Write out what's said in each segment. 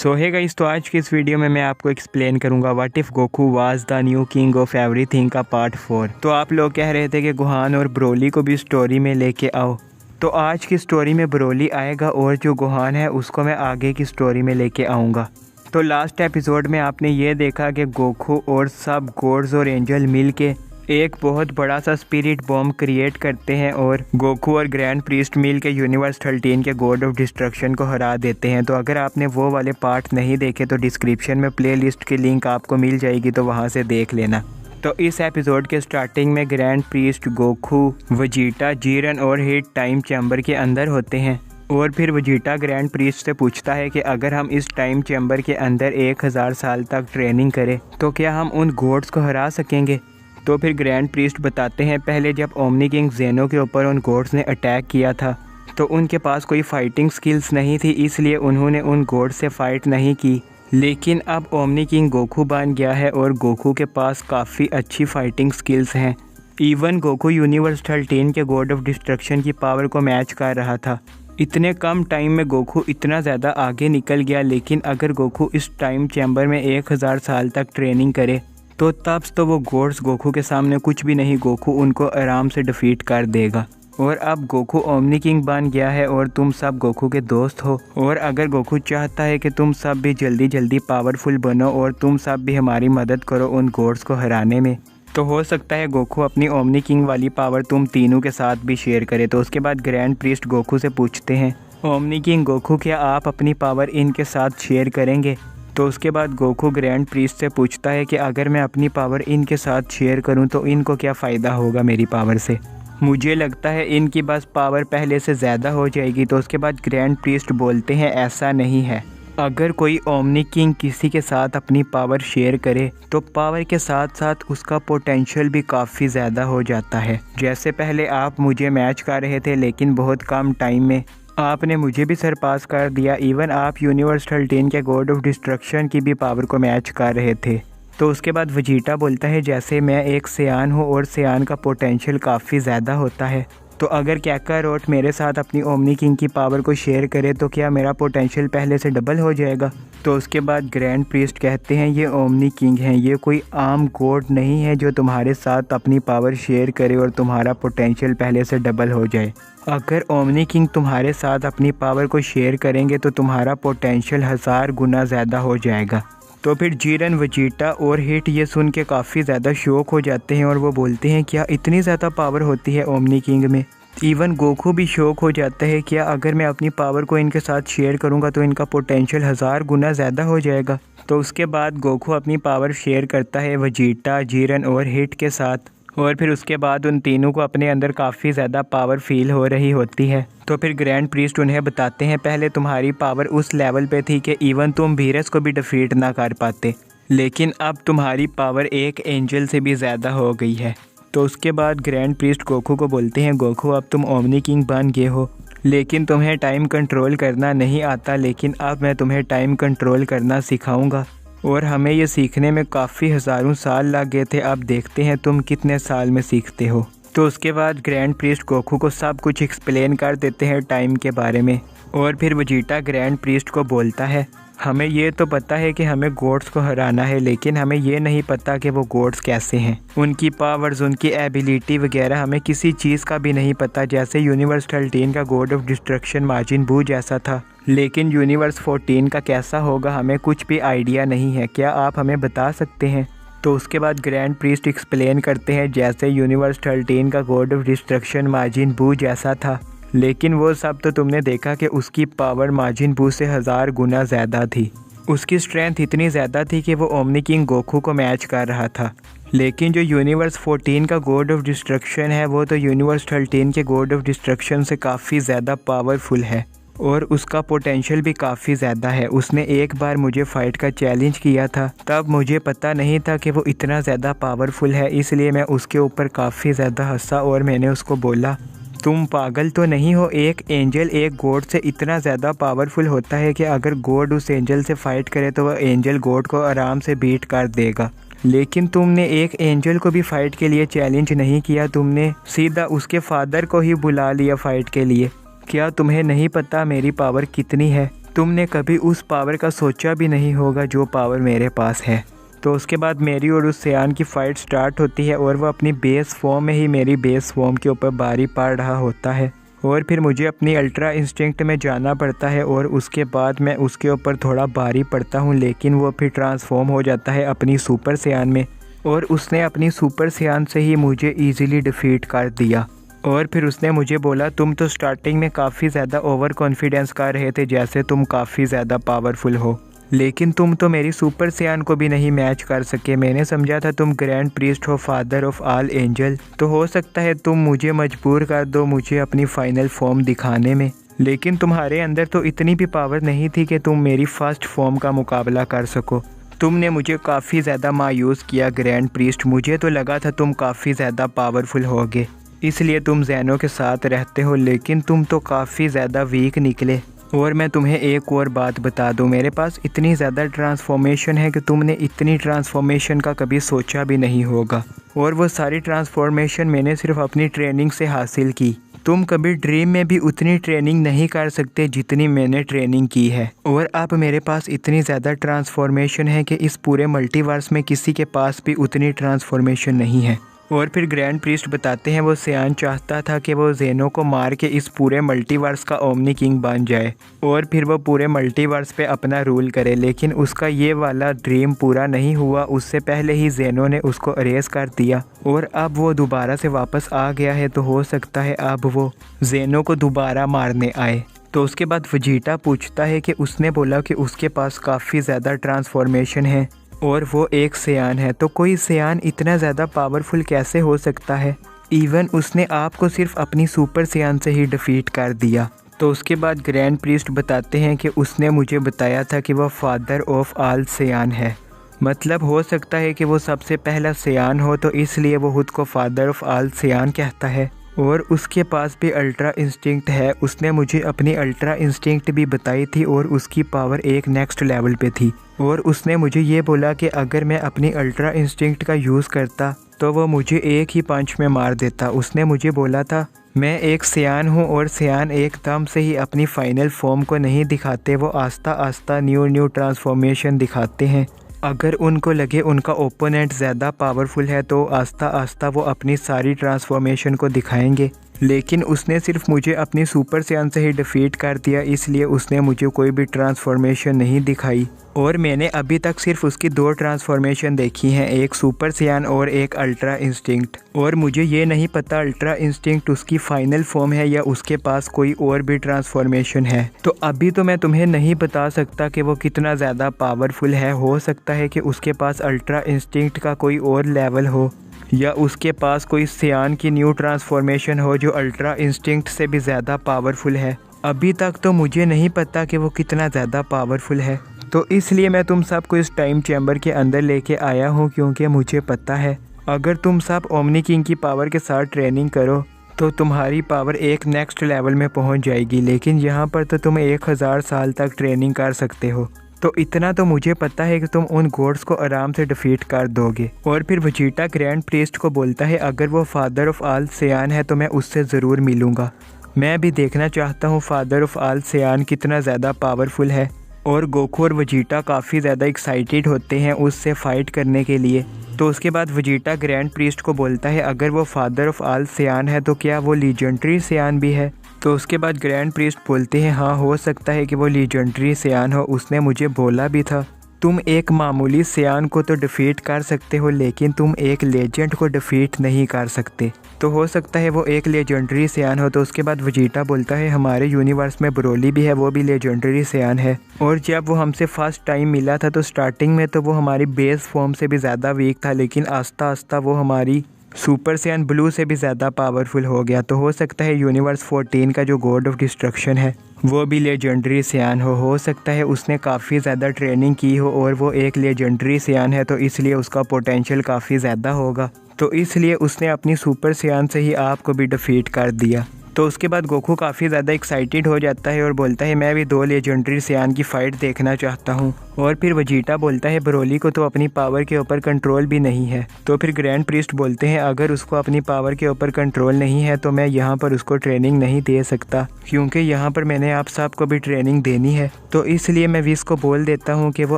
सो है गाइस, तो आज की इस वीडियो में मैं आपको एक्सप्लेन करूंगा what if Goku was the new king of everything का पार्ट 4। तो आप लोग कह रहे थे कि गोहान और ब्रोली को भी स्टोरी में लेके आओ, तो आज की स्टोरी में ब्रोली आएगा और जो गोहान है उसको मैं आगे की स्टोरी में लेके आऊँगा। तो लास्ट एपिसोड में आपने ये देखा कि गोकू और सब गॉड्स और एंजल मिल के एक बहुत बड़ा सा स्पिरिट बॉम्ब क्रिएट करते हैं और गोकू और ग्रैंड प्रीस्ट मिल के यूनिवर्स 13 के गॉड ऑफ डिस्ट्रक्शन को हरा देते हैं। तो अगर आपने वो वाले पार्ट नहीं देखे तो डिस्क्रिप्शन में प्लेलिस्ट की लिंक आपको मिल जाएगी, तो वहाँ से देख लेना। तो इस एपिसोड के स्टार्टिंग में grand priest, Goku, Vegeta, Jiran और हिट टाइम चैम्बर के अंदर होते हैं और फिर वजीटा ग्रैंड प्रीस्ट से पूछता है कि अगर हम इस टाइम चैम्बर के अंदर 1000 साल तक ट्रेनिंग करें तो क्या हम उन गॉड्स को हरा सकेंगे। तो फिर ग्रैंड प्रीस्ट बताते हैं पहले जब ओमनी किंग जेनो के ऊपर उन गॉड्स ने अटैक किया था तो उनके पास कोई फाइटिंग स्किल्स नहीं थी, इसलिए उन्होंने उन गॉड्स से फाइट नहीं की। लेकिन अब ओमनी किंग गोकू बन गया है और गोकू के पास काफ़ी अच्छी फाइटिंग स्किल्स हैं। इवन गोकू यूनिवर्स 13 के गॉड ऑफ डिस्ट्रक्शन की पावर को मैच कर रहा था। इतने कम टाइम में गोकू इतना ज़्यादा आगे निकल गया, लेकिन अगर गोकू इस टाइम चैम्बर में 1000 साल तक ट्रेनिंग करे तो तब तो वो गॉड्स गोकू के सामने कुछ भी नहीं, गोकू उनको आराम से डिफीट कर देगा। और अब गोकू ओमनी किंग बन गया है और तुम सब गोकू के दोस्त हो, और अगर गोकू चाहता है कि तुम सब भी जल्दी जल्दी पावरफुल बनो और तुम सब भी हमारी मदद करो उन गॉड्स को हराने में, तो हो सकता है गोकू अपनी ओमनी किंग वाली पावर तुम तीनों के साथ भी शेयर करे। तो उसके बाद ग्रैंड प्रीस्ट गोकू से पूछते हैं, ओमनी किंग गोकू, क्या आप अपनी पावर इनके साथ शेयर करेंगे। तो उसके बाद गोकू ग्रैंड प्रीस्ट से पूछता है कि अगर मैं अपनी पावर इनके साथ शेयर करूं तो इनको क्या फ़ायदा होगा मेरी पावर से। मुझे लगता है इनकी बस पावर पहले से ज़्यादा हो जाएगी। तो उसके बाद ग्रैंड प्रीस्ट बोलते हैं ऐसा नहीं है, अगर कोई ओमनी किंग किसी के साथ अपनी पावर शेयर करे तो पावर के साथ साथ उसका पोटेंशियल भी काफ़ी ज़्यादा हो जाता है। जैसे पहले आप मुझे मैच कर रहे थे, लेकिन बहुत कम टाइम में आपने मुझे भी सरपास कर दिया। इवन आप यूनिवर्स 13 के गॉड ऑफ डिस्ट्रक्शन की भी पावर को मैच कर रहे थे। तो उसके बाद वजीटा बोलता है जैसे मैं एक सियान हूँ और सियान का पोटेंशियल काफ़ी ज़्यादा होता है, तो अगर कैकारोट मेरे साथ अपनी ओमनी किंग की पावर को शेयर करे तो क्या मेरा पोटेंशियल पहले से डबल हो जाएगा। तो उसके बाद ग्रैंड प्रीस्ट कहते हैं ये ओमनी किंग हैं, ये कोई आम गॉड नहीं है जो तुम्हारे साथ अपनी पावर शेयर करे और तुम्हारा पोटेंशियल पहले से डबल हो जाए। अगर ओमनी किंग तुम्हारे साथ अपनी पावर को शेयर करेंगे तो तुम्हारा पोटेंशियल 1000 गुना ज़्यादा हो जाएगा। तो फिर जीरन, वजीटा और हिट ये सुन के काफ़ी ज़्यादा शौक हो जाते हैं और वो बोलते हैं क्या इतनी ज़्यादा पावर होती है ओमनी किंग में। इवन गोकू भी शौक हो जाता है क्या अगर मैं अपनी पावर को इनके साथ शेयर करूंगा तो इनका पोटेंशियल 1000 गुना ज़्यादा हो जाएगा। तो उसके बाद गोकू अपनी पावर शेयर करता है वजीटा, जीरन और हिट के साथ, और फिर उसके बाद उन तीनों को अपने अंदर काफ़ी ज़्यादा पावर फील हो रही होती है। तो फिर ग्रैंड प्रीस्ट उन्हें बताते हैं पहले तुम्हारी पावर उस लेवल पे थी कि इवन तुम वीरस को भी डिफीट ना कर पाते, लेकिन अब तुम्हारी पावर एक एंजल से भी ज़्यादा हो गई है। तो उसके बाद ग्रैंड प्रीस्ट गोकू को बोलते हैं गोकू अब तुम ओमनी किंग बन गए हो, लेकिन तुम्हें टाइम कंट्रोल करना नहीं आता, लेकिन अब मैं तुम्हें टाइम कंट्रोल करना सिखाऊंगा और हमें ये सीखने में काफ़ी हज़ारों साल लग गए थे, अब देखते हैं तुम कितने साल में सीखते हो। तो उसके बाद ग्रैंड प्रीस्ट गोकू को सब कुछ एक्सप्लेन कर देते हैं टाइम के बारे में, और फिर वजीटा ग्रैंड प्रीस्ट को बोलता है हमें ये तो पता है कि हमें गॉड्स को हराना है, लेकिन हमें ये नहीं पता कि वो गॉड्स कैसे हैं, उनकी पावर्स, उनकी एबिलिटी वगैरह हमें किसी चीज़ का भी नहीं पता। जैसे यूनिवर्स 13 का गॉड ऑफ डिस्ट्रक्शन माजिन बू जैसा था, लेकिन यूनिवर्स 14 का कैसा होगा हमें कुछ भी आइडिया नहीं है, क्या आप हमें बता सकते हैं। तो उसके बाद ग्रैंड प्रीस्ट एक्सप्लेन करते हैं जैसे यूनिवर्स 13 का गॉड ऑफ डिस्ट्रक्शन माजिन बू जैसा था, लेकिन वो सब तो तुमने देखा कि उसकी पावर माजिन बू से 1000 गुना ज़्यादा थी। उसकी स्ट्रेंथ इतनी ज़्यादा थी कि वो ओमनी किंग गोकू को मैच कर रहा था। लेकिन जो यूनिवर्स 14 का गॉड ऑफ डिस्ट्रक्शन है वो तो यूनिवर्स 13 के गॉड ऑफ डिस्ट्रक्शन से काफ़ी ज़्यादा पावरफुल है और उसका पोटेंशियल भी काफ़ी ज़्यादा है। उसने एक बार मुझे फ़ाइट का चैलेंज किया था, तब मुझे पता नहीं था कि वो इतना ज़्यादा पावरफुल है, इसलिए मैं उसके ऊपर काफ़ी ज़्यादा हंसा और मैंने उसको बोला तुम पागल तो नहीं हो, एक एंजल एक गॉड से इतना ज़्यादा पावरफुल होता है कि अगर गॉड उस एंजल से फ़ाइट करे तो वह एंजल गॉड को आराम से बीट कर देगा, लेकिन तुमने एक एंजल को भी फ़ाइट के लिए चैलेंज नहीं किया, तुमने सीधा उसके फादर को ही बुला लिया फ़ाइट के लिए। क्या तुम्हें नहीं पता मेरी पावर कितनी है। तुमने कभी उस पावर का सोचा भी नहीं होगा जो पावर मेरे पास है। तो उसके बाद मेरी और उस सियान की फ़ाइट स्टार्ट होती है और वो अपनी बेस फॉर्म में ही मेरी बेस फॉर्म के ऊपर बारी पाड़ रहा होता है और फिर मुझे अपनी अल्ट्रा इंस्टिंक्ट में जाना पड़ता है और उसके बाद मैं उसके ऊपर थोड़ा भारी पड़ता हूँ, लेकिन वो फिर ट्रांसफॉर्म हो जाता है अपनी सुपर सियान में और उसने अपनी सुपर सियान से ही मुझे ईज़िली डिफ़ीट कर दिया। और फिर उसने मुझे बोला, तुम तो स्टार्टिंग में काफ़ी ज़्यादा ओवर कॉन्फिडेंस कर रहे थे जैसे तुम काफ़ी ज़्यादा पावरफुल हो, लेकिन तुम तो मेरी सुपर सियान को भी नहीं मैच कर सके। मैंने समझा था तुम ग्रैंड प्रीस्ट हो, फादर ऑफ ऑल एंजल, तो हो सकता है तुम मुझे मजबूर कर दो मुझे अपनी फाइनल फॉर्म दिखाने में, लेकिन तुम्हारे अंदर तो इतनी भी पावर नहीं थी कि तुम मेरी फर्स्ट फॉर्म का मुकाबला कर सको। तुमने मुझे काफ़ी ज़्यादा मायूस किया ग्रैंड प्रीस्ट। मुझे तो लगा था तुम काफ़ी ज़्यादा पावरफुल होगे, इसलिए तुम ज़ैनो के साथ रहते हो, लेकिन तुम तो काफ़ी ज़्यादा वीक निकले। और मैं तुम्हें एक और बात बता दूं, मेरे पास इतनी ज़्यादा ट्रांसफॉर्मेशन है कि तुमने इतनी ट्रांसफॉर्मेशन का कभी सोचा भी नहीं होगा। और वो सारी ट्रांसफॉर्मेशन मैंने सिर्फ अपनी ट्रेनिंग से हासिल की। तुम कभी ड्रीम में भी उतनी ट्रेनिंग नहीं कर सकते जितनी मैंने ट्रेनिंग की है। और अब मेरे पास इतनी ज़्यादा ट्रांसफॉर्मेशन है कि इस पूरे मल्टीवर्स में किसी के पास भी उतनी ट्रांसफॉर्मेशन नहीं है। और फिर ग्रैंड प्रीस्ट बताते हैं वो सियान चाहता था कि वो ज़ेनो को मार के इस पूरे मल्टीवर्स का ओमनी किंग बन जाए और फिर वो पूरे मल्टीवर्स पे अपना रूल करे, लेकिन उसका ये वाला ड्रीम पूरा नहीं हुआ। उससे पहले ही ज़ेनो ने उसको अरेस्ट कर दिया और अब वो दोबारा से वापस आ गया है, तो हो सकता है अब वो ज़ेनो को दोबारा मारने आए। तो उसके बाद वेजिटा पूछता है कि उसने बोला कि उसके पास काफ़ी ज़्यादा ट्रांसफॉर्मेशन है और वो एक सियान है, तो कोई सियान इतना ज़्यादा पावरफुल कैसे हो सकता है? इवन उसने आपको सिर्फ अपनी सुपर सियान से ही डिफ़ीट कर दिया। तो उसके बाद ग्रैंड प्रीस्ट बताते हैं कि उसने मुझे बताया था कि वह फादर ऑफ ऑल सियान है, मतलब हो सकता है कि वो सबसे पहला सियान हो, तो इसलिए वो खुद को फादर ऑफ ऑल सियान कहता है। और उसके पास भी अल्ट्रा इंस्टिंक्ट है। उसने मुझे अपनी अल्ट्रा इंस्टिंक्ट भी बताई थी और उसकी पावर एक नेक्स्ट लेवल पे थी। और उसने मुझे ये बोला कि अगर मैं अपनी अल्ट्रा इंस्टिंक्ट का यूज़ करता तो वो मुझे एक ही पंच में मार देता। उसने मुझे बोला था मैं एक सियान हूँ और सियान एकदम से ही अपनी फाइनल फॉर्म को नहीं दिखाते, वो आस्ता आस्ता न्यू ट्रांसफॉर्मेशन दिखाते हैं। अगर उनको लगे उनका ओपोनेंट ज़्यादा पावरफुल है तो आस्ता आस्ता वो अपनी सारी ट्रांसफॉर्मेशन को दिखाएंगे, लेकिन उसने सिर्फ मुझे अपनी सुपर सियान से ही डिफ़ीट कर दिया, इसलिए उसने मुझे कोई भी ट्रांसफॉर्मेशन नहीं दिखाई। और मैंने अभी तक सिर्फ उसकी 2 ट्रांसफॉर्मेशन देखी हैं, एक सुपर सियान और एक अल्ट्रा इंस्टिंक्ट। और मुझे ये नहीं पता अल्ट्रा इंस्टिंक्ट उसकी फाइनल फॉर्म है या उसके पास कोई और भी ट्रांसफॉर्मेशन है। तो अभी तो मैं तुम्हें नहीं बता सकता कि वो कितना ज़्यादा पावरफुल है। हो सकता है कि उसके पास अल्ट्रा इंस्टिंक्ट का कोई और लेवल हो या उसके पास कोई सियान की न्यू ट्रांसफॉर्मेशन हो जो अल्ट्रा इंस्टिंक्ट से भी ज़्यादा पावरफुल है। अभी तक तो मुझे नहीं पता कि वो कितना ज़्यादा पावरफुल है, तो इसलिए मैं तुम सबको इस टाइम चैम्बर के अंदर लेके आया हूँ, क्योंकि मुझे पता है अगर तुम सब ओमनी किंग की पावर के साथ ट्रेनिंग करो तो तुम्हारी पावर एक नेक्स्ट लेवल में पहुँच जाएगी, लेकिन यहाँ पर तो तुम 1000 साल तक ट्रेनिंग कर सकते हो। तो इतना तो मुझे पता है कि तुम उन गॉड्स को आराम से डिफीट कर दोगे। और फिर वेजिटा ग्रैंड प्रीस्ट को बोलता है अगर वो फादर ऑफ ऑल सियान है तो मैं उससे ज़रूर मिलूँगा। मैं भी देखना चाहता हूँ फादर ऑफ ऑल सियान कितना ज़्यादा पावरफुल है। और गोकू और वेजिटा काफ़ी ज़्यादा एक्साइटेड होते हैं उससे फ़ाइट करने के लिए। तो उसके बाद वेजिटा ग्रैंड प्रीस्ट को बोलता है अगर वो फादर ऑफ ऑल सियान है तो क्या वो लीजेंडरी सियान भी है? तो उसके बाद ग्रैंड प्रीस्ट बोलते हैं हाँ हो सकता है कि वो लीजेंडरी सियान हो। उसने मुझे बोला भी था तुम एक मामूली सियान को तो डिफ़ीट कर सकते हो, लेकिन तुम एक लेजेंड को डिफ़ीट नहीं कर सकते। तो हो सकता है वो एक लेजेंडरी सियान हो। तो उसके बाद वेजिटा बोलता है हमारे यूनिवर्स में ब्रोली भी है, वो भी लेजेंडरी सियान है। और जब वो हमसे फर्स्ट टाइम मिला था तो स्टार्टिंग में तो वो हमारी बेस फॉर्म से भी ज़्यादा वीक था, लेकिन आस्ता आस्ता वो हमारी सुपर सियान ब्लू से भी ज़्यादा पावरफुल हो गया। तो हो सकता है यूनिवर्स 14 का जो गॉड ऑफ डिस्ट्रक्शन है वो भी लेजेंडरी सियान हो सकता है उसने काफ़ी ज़्यादा ट्रेनिंग की हो और वो एक लेजेंडरी सियान है, तो इसलिए उसका पोटेंशियल काफ़ी ज़्यादा होगा। तो इसलिए उसने अपनी सुपर सियान से ही आपको भी डिफ़ीट कर दिया। तो उसके बाद गोकू काफ़ी ज़्यादा एक्साइटेड हो जाता है और बोलता है मैं भी 2 लेजेंडरी सैयन की फ़ाइट देखना चाहता हूँ। और फिर वेजिटा बोलता है ब्रोली को तो अपनी पावर के ऊपर कंट्रोल भी नहीं है। तो फिर ग्रैंड प्रीस्ट बोलते हैं अगर उसको अपनी पावर के ऊपर कंट्रोल नहीं है तो मैं यहाँ पर उसको ट्रेनिंग नहीं दे सकता, क्योंकि यहाँ पर मैंने आप सबको भी ट्रेनिंग देनी है। तो इसलिए मैं विस को बोल देता हूँ कि वो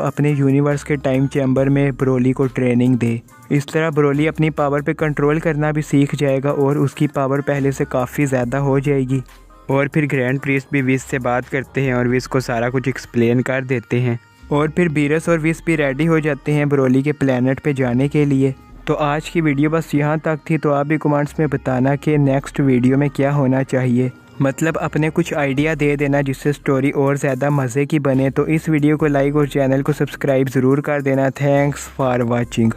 अपने यूनिवर्स के टाइम चैम्बर में ब्रोली को ट्रेनिंग दे। इस तरह ब्रोली अपनी पावर पे कंट्रोल करना भी सीख जाएगा और उसकी पावर पहले से काफ़ी ज़्यादा हो जाएगी। और फिर ग्रैंड प्रीस्ट भी विस से बात करते हैं और विस को सारा कुछ एक्सप्लेन कर देते हैं। और फिर बीरस और विस भी रेडी हो जाते हैं ब्रोली के प्लेनेट पे जाने के लिए। तो आज की वीडियो बस यहाँ तक थी। तो आप भी कमेंट्स में बताना कि नेक्स्ट वीडियो में क्या होना चाहिए, मतलब अपने कुछ आइडिया दे देना जिससे स्टोरी और ज़्यादा मज़े की बने। तो इस वीडियो को लाइक और चैनल को सब्सक्राइब ज़रूर कर देना। Thanks for watching.